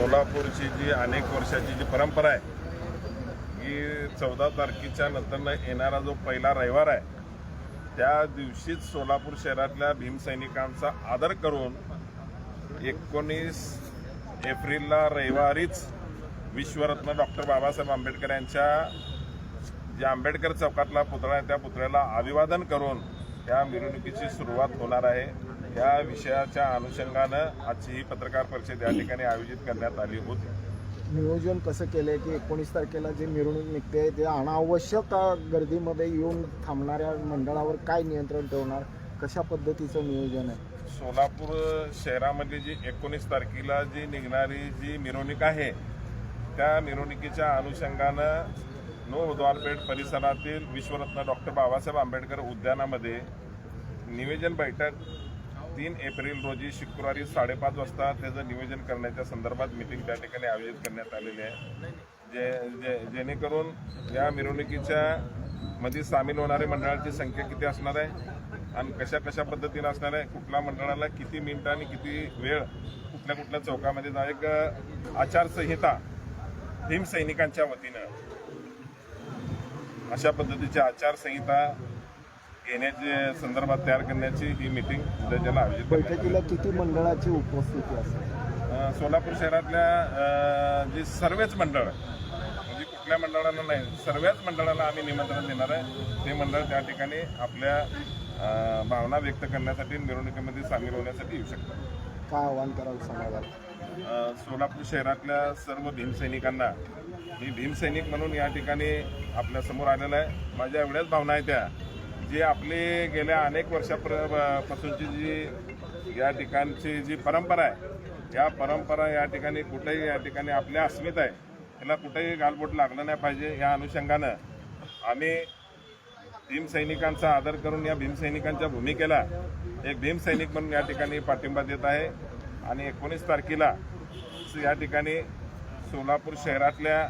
सोलापूरची जी अनेक वर्षाची जी परंपरा आहे की 14 तारखेच्या नंतर येणारा जो पहिला रविवार आहे त्या दिवशीच सोलापूर शहरातल्या भीमसैनिकांचा आदर करून 19 एप्रिलला रविवारीच विश्वरत्न डॉक्टर बाबासाहेब आंबेडकर यांच्या जे आंबेडकर चौकातला पुतळा आहे त्या पुतळ्याला अभिवादन करून या मिरवणुकीची सुरुवात होणार आहे। या विषयाच्या अनुषंगानं आजची ही पत्रकार परिषद या ठिकाणी आयोजित करण्यात आली होती। नियोजन कसं केलंय की 19 तारखेला जे मिरवणूक निघते ते अनावश्यक गर्दीमध्ये येऊन थांबणाऱ्या मंडळावर काय नियंत्रण ठेवणार, कशा पद्धतीचं नियोजन आहे? सोलापूर शहरामध्ये जी 19 तारखेला जी निघणारी जी मिरवणूक आहे त्या मिरवणुकीच्या अनुषंगानं द्वारपेठ परिसरातील विश्वरत्न डॉक्टर बाबासाहेब आंबेडकर उद्यानामध्ये नियोजन बैठक 3 एप्रिल रोजी शुक्रवारी 5:30 वाजता त्याचं नियोजन करण्याच्या संदर्भात मीटिंग त्या ठिकाणी आयोजित करण्यात आलेली आहे। जेणेकरून या मिरवणुकीच्या मध्ये सामील होणाऱ्या मंडळाची संख्या किती असणार आहे आणि कशा पद्धतीने असणार आहे, कुठल्या मंडळाला किती मिनिटं आणि किती वेळ कुठल्या चौकामध्ये जा, एक आचारसंहिता भीमसैनिकांच्या वतीनं अशा पद्धतीची आचारसंहिता घेण्याच्या संदर्भात तयार करण्याची ही मीटिंग उद्याच्याला आयोजित बैठकीला किती मंडळाची उपस्थिती असेल? सोलापूर शहरातल्या जी सर्वच मंडळ म्हणजे कुठल्या मंडळाला नाही, सर्वच मंडळाला आम्ही निमंत्रण देणार आहे। ते मंडळ त्या ठिकाणी आपल्या भावना व्यक्त करण्यासाठी मिरवणुकीमध्ये सामील होण्यासाठी येऊ शकतात। काय आव्हान कराल समाजाला? सोलापूर शहरातल्या सर्व भीमसैनिकांना मी भीमसैनिक म्हणून या ठिकाणी आपल्या समोर आलेला आहे। माझ्या एवढ्याच भावना आहेत त्या जी आपली गेल्या अनेक वर्षापासूनची जी या ठिकाणची जी परंपरा आहे या परंपरा या ठिकाणी कुठेही या ठिकाणी आपल्या अस्मिता आहे त्याला कुठेही गालबोट लागलं नाही पाहिजे। या अनुषंगानं आम्ही भीमसैनिकांचा आदर करून या भीमसैनिकांच्या भूमिकेला एक भीमसैनिक म्हणून या ठिकाणी पाठिंबा देत आहे आणि 19 तारखेला या ठिकाणी सोलापूर शहरातल्या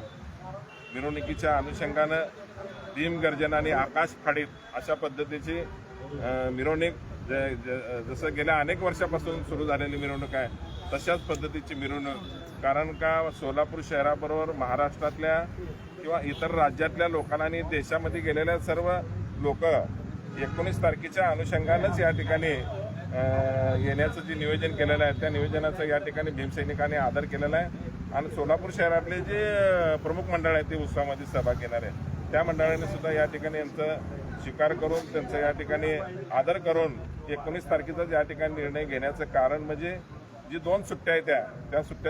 मिरवणुकीच्या अनुषंगानं भीमगर्जना आणि आकाश फाडीत अशा पद्धतीची मिरवणूक जसं गेल्या अनेक वर्षापासून सुरू झालेली मिरवणूक आहे तशाच पद्धतीची मिरवणूक। कारण का सोलापूर शहराबरोबर महाराष्ट्रातल्या किंवा इतर राज्यातल्या लोकांना आणि देशामध्ये गेलेल्या सर्व लोक 19 तारखेच्या अनुषंगानंच या ठिकाणी येण्याचं जे नियोजन केलेलं आहे त्या नियोजनाचं या ठिकाणी भीमसैनिकांनी आदर केलेला आहे आणि सोलापूर शहरातले जे प्रमुख मंडळ आहेत ते उत्सवामध्ये सहभाग घेणार आहे त्या मंडळाने सुद्धा या ठिकाणी यांचं स्वीकार करून त्यांचं या ठिकाणी आदर करून 19 तारखेचा या ठिकाणी निर्णय घेण्याचं कारण म्हणजे जी 2 सुट्ट्या आहेत त्या सुट्ट्या